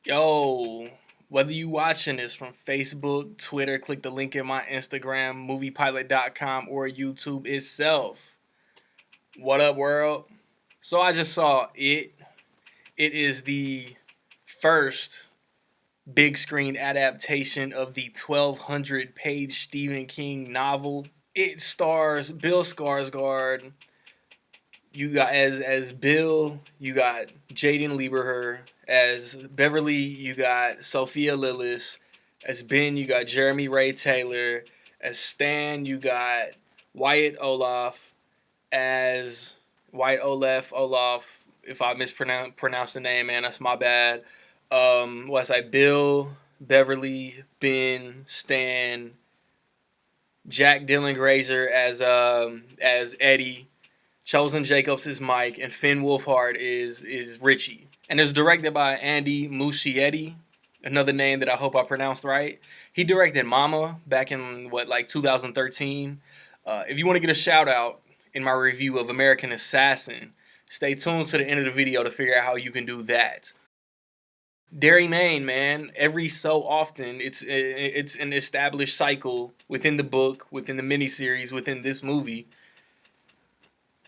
Yo, whether you watching this from Facebook, Twitter, click the link in my Instagram, moviepilot.com, or YouTube itself. What up, world? So I just saw it. It is the first big screen adaptation of the 1,200 page Stephen King novel. It stars Bill Skarsgård. You got as Bill, you got Jaden Lieberher. As Beverly, you got Sophia Lillis. As Ben, you got Jeremy Ray Taylor. As Stan, you got Wyatt Olaf. As Wyatt Olaf. If I mispronounce the name, man, that's my bad. What's I? Bill, Beverly, Ben, Stan, Jack Dylan Grazer as Eddie, Chosen Jacobs is Mike, and Finn Wolfhard is Richie. And it's directed by Andy Muschietti, another name that I hope I pronounced right. He directed Mama back in like 2013. If you want to get a shout out in my review of American Assassin, stay tuned to the end of the video to figure out how you can do that. Derry Maine, man. Every so often, it's an established cycle within the book, within the miniseries, within this movie.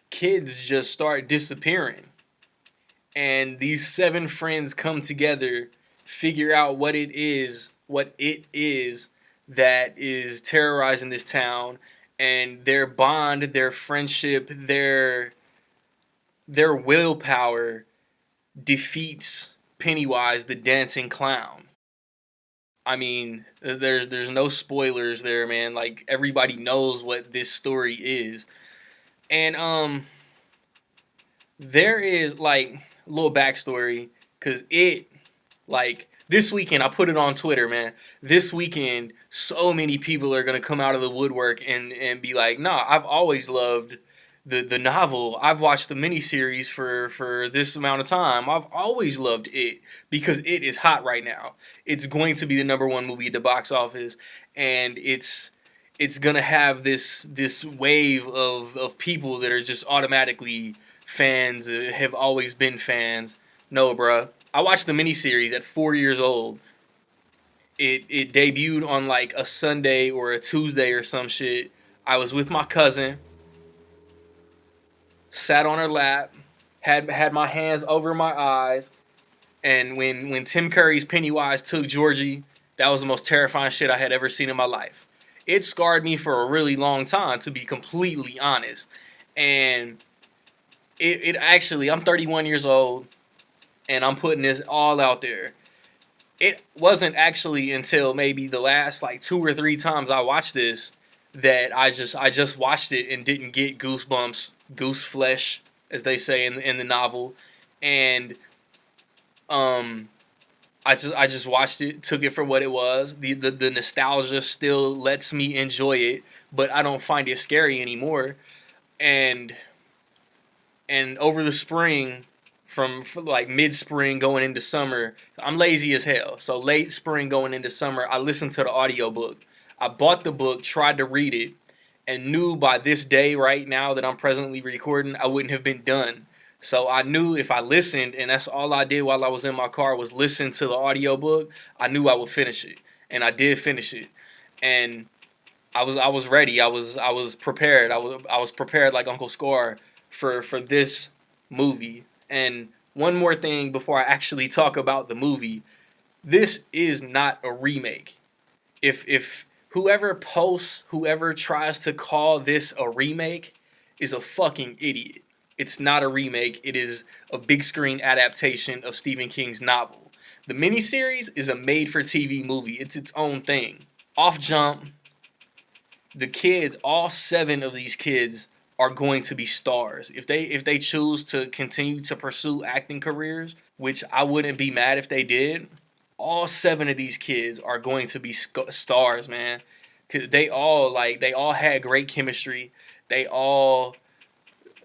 Kids just start disappearing, and these seven friends come together, figure out what it is that is terrorizing this town, and their bond, their friendship, their willpower defeats Pennywise the dancing clown. I mean, there's no spoilers there, man. Like everybody knows what this story is. And there is like a little backstory because like this weekend I put it on Twitter, man. This weekend, so many people are gonna come out of the woodwork and be like, "Nah, I've always loved the novel. I've watched the miniseries for this amount of time. I've always loved it because it is hot right now. It's going to be the number one movie at the box office, and it's gonna have this wave of people that are just automatically fans, have always been fans. No, bruh. I watched the miniseries at 4 years old. It debuted on like a Sunday or a Tuesday or some shit. I was with my cousin, sat on her lap, had my hands over my eyes, and when Tim Curry's Pennywise took Georgie, that was the most terrifying shit I had ever seen in my life. It scarred me for a really long time, to be completely honest. And it actually, I'm 31 years old, and I'm putting this all out there. It wasn't actually until maybe the last like two or three times I watched this that I just watched it and didn't get goosebumps, goose flesh, as they say in the novel, and um I just watched it, took it for what it was. The nostalgia still lets me enjoy it, but I don't find it scary anymore. And over the spring, from like mid spring going into summer, I'm lazy as hell. So late spring going into summer, I listened to the audiobook. I bought the book, tried to read it, and knew by this day right now that I'm presently recording, I wouldn't have been done. So I knew if I listened, and that's all I did while I was in my car was listen to the audiobook, I knew I would finish it. And I did finish it. And I was ready. I was prepared. I was prepared like Uncle Scar for this movie. And one more thing before I actually talk about the movie, this is not a remake. If whoever tries to call this a remake is a fucking idiot. It's not a remake. It is a big screen adaptation of Stephen King's novel. The miniseries is a made for TV movie. It's its own thing. Off jump, the kids, all seven of these kids are going to be stars. If they choose to continue to pursue acting careers, which I wouldn't be mad if they did, all seven of these kids are going to be stars, man. Cause they all had great chemistry. They all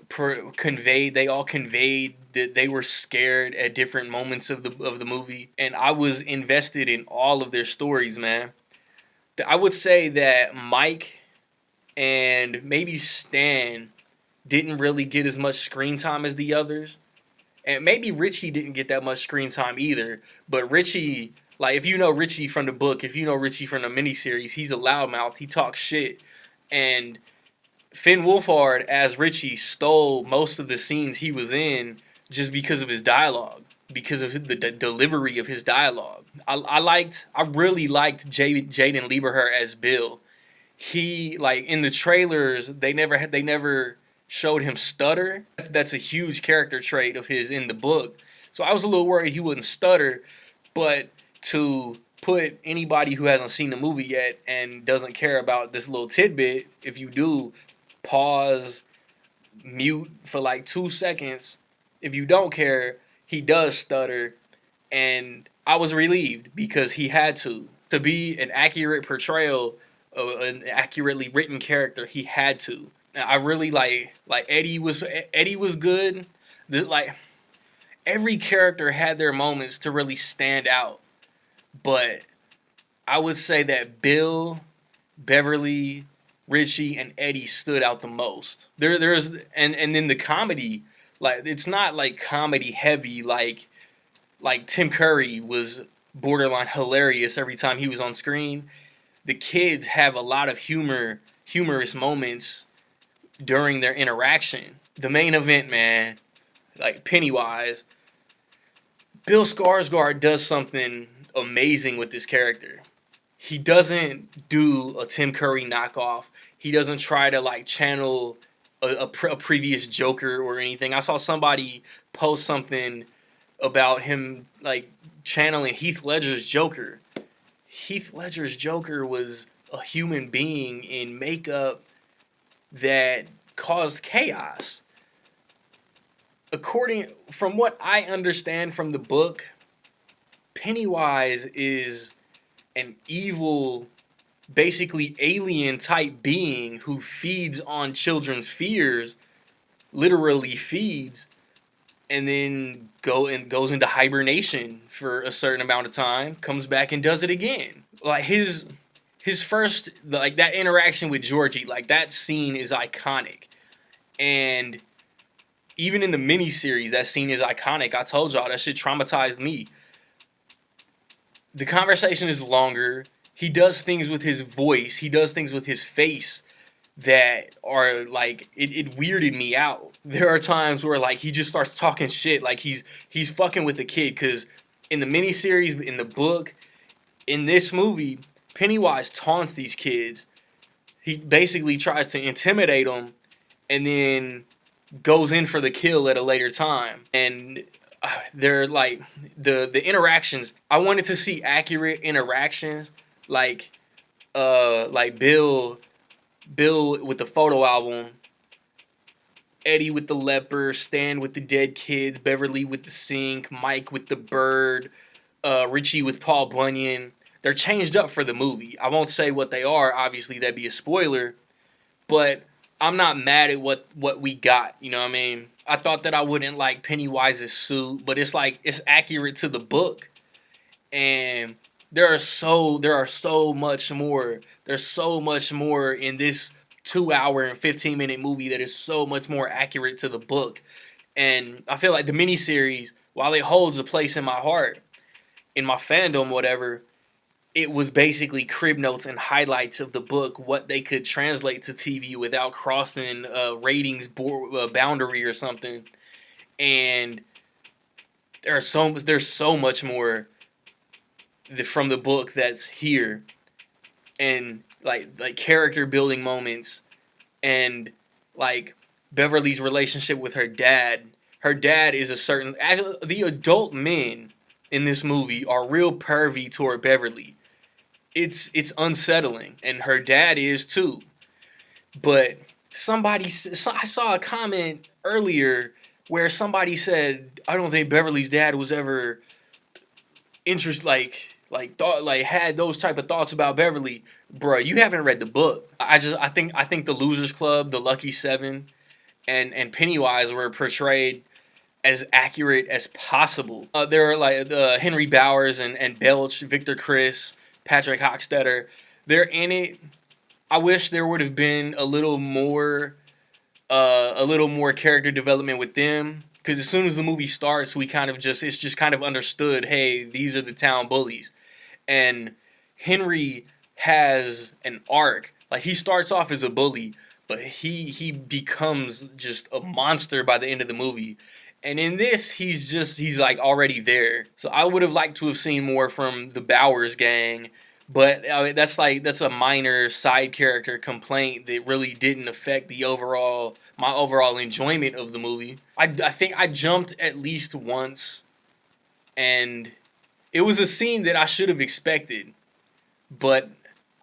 conveyed that they were scared at different moments of the movie, and I was invested in all of their stories, man. I would say that Mike and maybe Stan didn't really get as much screen time as the others, And maybe Richie didn't get that much screen time either. But Richie, like, if you know Richie from the book, if you know Richie from the miniseries, he's a loudmouth. He talks shit. And Finn Wolfhard as Richie stole most of the scenes he was in just because of his dialogue, because of the delivery of his dialogue. I really liked Jaden Lieberher as Bill. He, like, in the trailers, they never showed him stutter. That's a huge character trait of his in the book. So I was a little worried he wouldn't stutter, but to put anybody who hasn't seen the movie yet and doesn't care about this little tidbit, if you do, pause, mute for like 2 seconds. If you don't care, he does stutter, and I was relieved because he had to be an accurate portrayal of an accurately written character. He had to. I really like Eddie was good. Like, every character had their moments to really stand out, but I would say that Bill, Beverly, Richie, and Eddie stood out the most. And then the comedy, like, it's not like comedy heavy like Tim Curry was borderline hilarious every time he was on screen. The kids have a lot of humorous moments during their interaction. The main event, man, like Pennywise, Bill Skarsgård does something amazing with this character. He doesn't do a Tim Curry knockoff. He doesn't try to like channel a previous Joker or anything. I saw somebody post something about him like channeling Heath Ledger's Joker. Heath Ledger's Joker was a human being in makeup that caused chaos. From what I understand from the book, Pennywise is an evil, basically alien type being who feeds on children's fears, literally feeds, and then goes into hibernation for a certain amount of time, comes back and does it again. Like his first, like, that interaction with Georgie, like, that scene is iconic. And even in the miniseries, that scene is iconic. I told y'all that shit traumatized me. The conversation is longer. He does things with his voice. He does things with his face that are like, it weirded me out. There are times where like he just starts talking shit, like he's fucking with the kid. Because in the miniseries, in the book, in this movie, Pennywise taunts these kids. He basically tries to intimidate them, and then goes in for the kill at a later time. And they're like the interactions. I wanted to see accurate interactions, like Bill with the photo album, Eddie with the leper, Stan with the dead kids, Beverly with the sink, Mike with the bird, Richie with Paul Bunyan. They're changed up for the movie. I won't say what they are. Obviously, that'd be a spoiler. But I'm not mad at what we got. You know what I mean? I thought that I wouldn't like Pennywise's suit, but it's like, it's accurate to the book. And there's so much more. There's so much more in this 2 hour and 15-minute movie that is so much more accurate to the book. And I feel like the miniseries, while it holds a place in my heart, in my fandom, whatever, it was basically crib notes and highlights of the book, what they could translate to TV without crossing ratings boundary or something. And there's so much more from the book that's here, and like character building moments, and like Beverly's relationship with her dad. Her dad is the adult men in this movie are real pervy toward Beverly. It's unsettling, and her dad is too. But I saw a comment earlier where somebody said, I don't think Beverly's dad was ever had those type of thoughts about Beverly. Bruh, you haven't read the book. I think the Losers Club, the Lucky Seven, and Pennywise were portrayed as accurate as possible. There are like Henry Bowers and Belch, Victor Criss, Patrick Hockstetter. They're in it. I wish there would have been a little more character development with them, Because as soon as the movie starts, we kind of just it's just kind of understood. Hey, these are the town bullies, and Henry has an arc. Like he starts off as a bully, but he becomes just a monster by the end of the movie. And in this, he's like already there. So I would have liked to have seen more from the Bowers gang, but that's a minor side character complaint that really didn't affect the overall my overall enjoyment of the movie. I think I jumped at least once, and it was a scene that I should have expected, but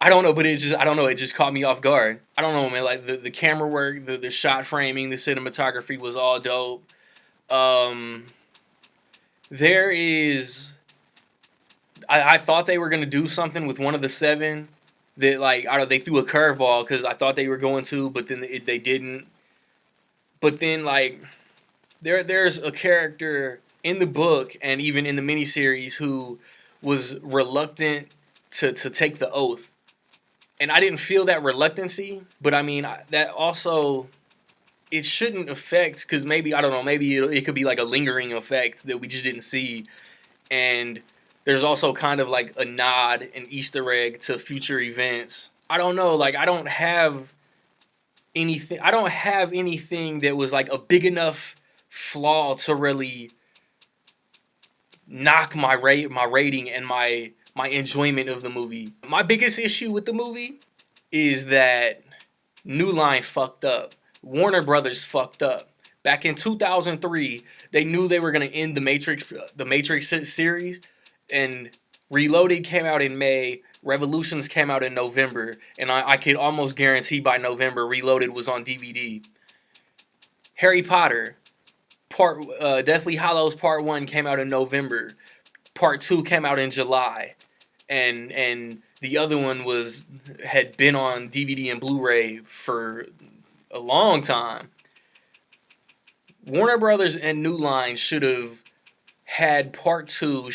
I don't know. But it just I don't know. It just caught me off guard. I don't know, man. Like the camera work, the shot framing, the cinematography was all dope. Um, there is. I thought they were gonna do something with one of the seven. That like I don't. They threw a curveball because I thought they were going to, but then they didn't. But then like there's a character in the book and even in the miniseries who was reluctant to take the oath, and I didn't feel that reluctancy. But I mean that also it shouldn't affect because maybe I don't know maybe it could be like a lingering effect that we just didn't see, and there's also kind of like a nod, an Easter egg to future events. I don't know, like I don't have anything that was like a big enough flaw to really knock my rating and my enjoyment of the movie. My biggest issue with the movie is that New Line fucked up. Warner Brothers fucked up. Back in 2003, they knew they were going to end the Matrix series, and Reloaded came out in May, Revolutions came out in November, and I could almost guarantee by November Reloaded was on DVD. Harry Potter, Deathly Hallows Part 1 came out in November. Part 2 came out in July. And the other one had been on DVD and Blu-ray for a long time. Warner Brothers and New Line should have had part 2,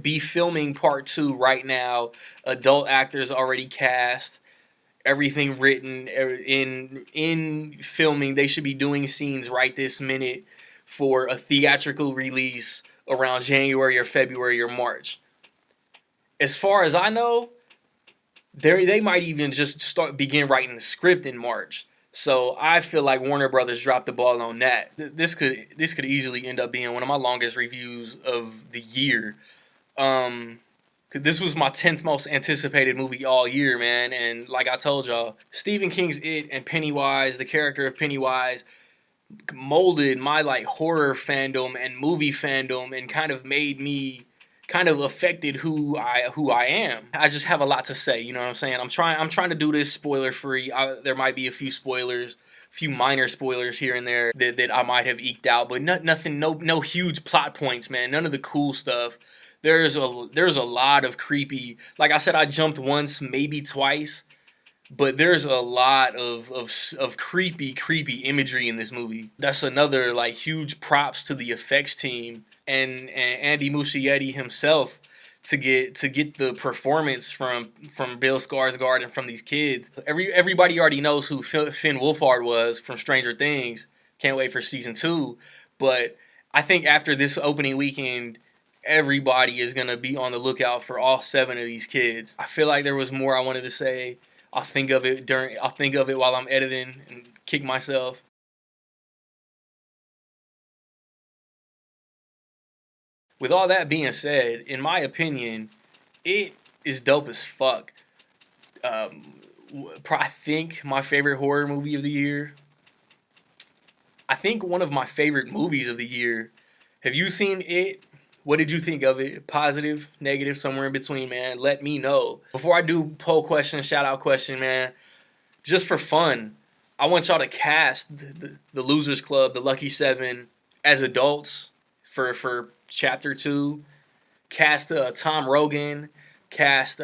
be filming part 2 right now. Adult actors already cast, everything written in filming. They should be doing scenes right this minute for a theatrical release around January or February or March. As far as I know, they might even just begin writing the script in March. So I feel like Warner Brothers dropped the ball on that. This could easily end up being one of my longest reviews of the year. 'Cause this was my 10th most anticipated movie all year, man. And like I told y'all, Stephen King's It and Pennywise, the character of Pennywise, molded my like horror fandom and movie fandom and kind of made me kind of affected who I am. I just have a lot to say, you know what I'm saying? I'm trying to do this spoiler free. There might be a few spoilers, a few minor spoilers here and there that I might have eked out, but nothing, no huge plot points, man. None of the cool stuff. There's a lot of creepy. Like I said, I jumped once, maybe twice, but there's a lot of creepy imagery in this movie. That's another like huge props to the effects team and Andy Muschietti himself to get the performance from Bill Skarsgård and from these kids. Everybody already knows who Finn Wolfhard was from Stranger Things. Can't wait for season 2. But I think after this opening weekend, everybody is gonna be on the lookout for all 7 of these kids. I feel like there was more I wanted to say. I'll think of it while I'm editing and kick myself. With all that being said, in my opinion, it is dope as fuck. I think my favorite horror movie of the year. I think one of my favorite movies of the year. Have you seen it? What did you think of it? Positive, negative, somewhere in between, man. Let me know. Before I do poll question, shout out question, man, just for fun, I want y'all to cast the Losers Club, the Lucky Seven, as adults for Chapter 2. Cast Tom Rogan. Cast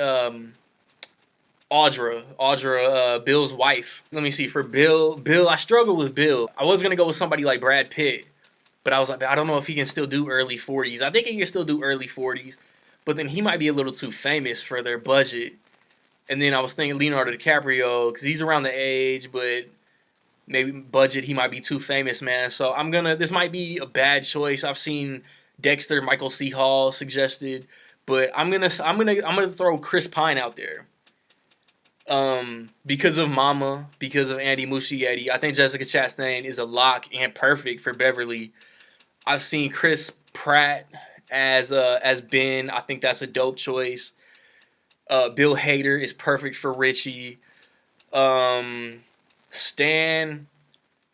Audra, Bill's wife. Let me see, for Bill, I struggle with Bill. I was going to go with somebody like Brad Pitt, but I was like, I don't know if he can still do early 40s. I think he can still do early 40s, but then he might be a little too famous for their budget. And then I was thinking Leonardo DiCaprio, because he's around the age, but maybe budget, he might be too famous, man. So this might be a bad choice. I've seen Dexter, Michael C. Hall suggested, but I'm gonna throw Chris Pine out there. Because of Mama, because of Andy Muschietti, I think Jessica Chastain is a lock and perfect for Beverly. I've seen Chris Pratt as Ben. I think that's a dope choice. Bill Hader is perfect for Richie. Stan,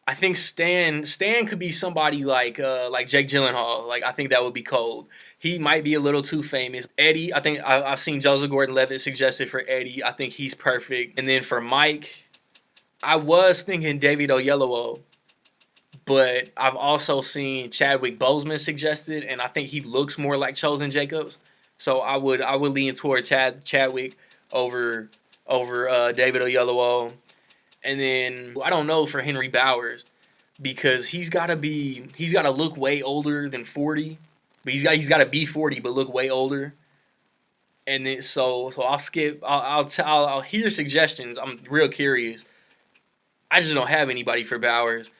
I think Stan could be somebody like Jake Gyllenhaal. Like I think that would be cold. He might be a little too famous. Eddie, I think I've seen Joseph Gordon-Levitt suggested for Eddie. I think he's perfect. And then for Mike, I was thinking David Oyelowo, but I've also seen Chadwick Boseman suggested, and I think he looks more like Chosen Jacobs. So I would lean toward Chadwick over David Oyelowo. And then I don't know for Henry Bowers because he's got to look way older than 40, but he's got to be 40 but look way older. And then so I'll skip. I'll hear suggestions. I'm real curious. I just don't have anybody for Bowers.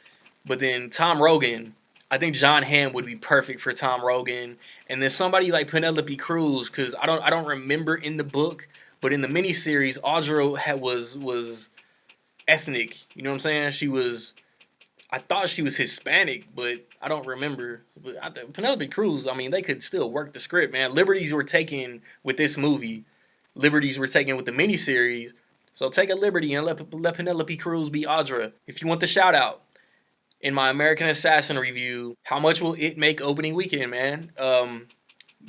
But then Tom Rogan, I think John Hamm would be perfect for Tom Rogan. And then somebody like Penelope Cruz, because I don't remember in the book, but in the miniseries, Audra was ethnic. You know what I'm saying? I thought she was Hispanic, but I don't remember. But Penelope Cruz, I mean, they could still work the script, man. Liberties were taken with this movie. Liberties were taken with the miniseries. So take a liberty and let Penelope Cruz be Audra. If you want the shout out in my American Assassin review, how much will it make opening weekend, man?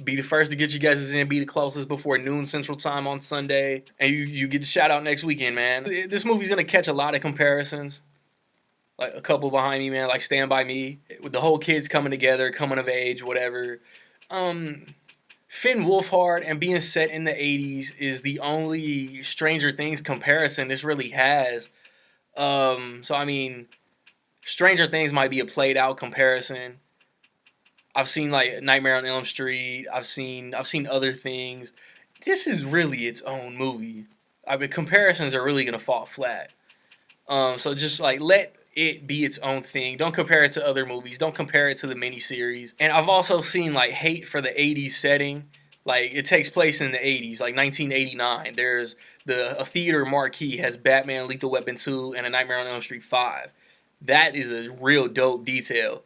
Be the first to get you guys in, be the closest before noon Central Time on Sunday, and you get the shout out next weekend, man. This movie's gonna catch a lot of comparisons. Like a couple behind me, man, like Stand By Me, with the whole kids coming together, coming of age, whatever. Finn Wolfhard and being set in the 80s is the only Stranger Things comparison this really has. So I mean, Stranger Things might be a played out comparison. I've seen like Nightmare on Elm Street. I've seen other things. This is really its own movie. I mean, comparisons are really gonna fall flat. So just like let it be its own thing. Don't compare it to other movies. Don't compare it to the miniseries. And I've also seen like hate for the 80s setting. Like it takes place in the 80s, like 1989. There's a theater marquee has Batman, Lethal Weapon 2, and A Nightmare on Elm Street 5. That is a real dope detail.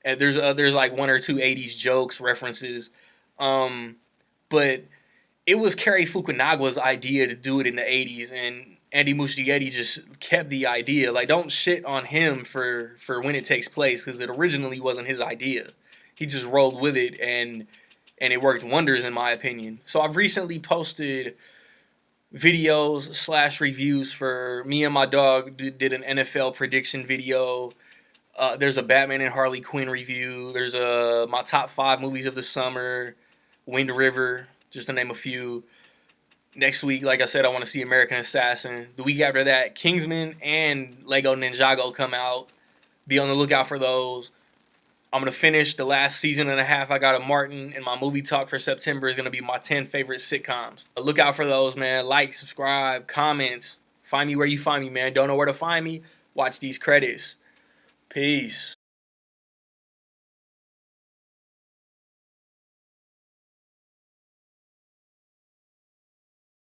And there's like one or two 80s jokes, references. But it was Cary Fukunaga's idea to do it in the 80s, and Andy Muschietti just kept the idea. Like, don't shit on him for when it takes place, because it originally wasn't his idea. He just rolled with it, and it worked wonders, in my opinion. So I've recently posted videos / reviews for me and my dog did an NFL prediction video. There's a Batman and Harley Quinn review. There's my top 5 movies of the summer, Wind River, just to name a few. Next week, like I said, I want to see American Assassin. The week after that, Kingsman and Lego Ninjago come out. Be on the lookout for those. I'm going to finish the last season and a half I got of Martin, and my movie talk for September is going to be my 10 favorite sitcoms. Look out for those, man. Like, subscribe, comments. Find me where you find me, man. Don't know where to find me? Watch these credits. Peace.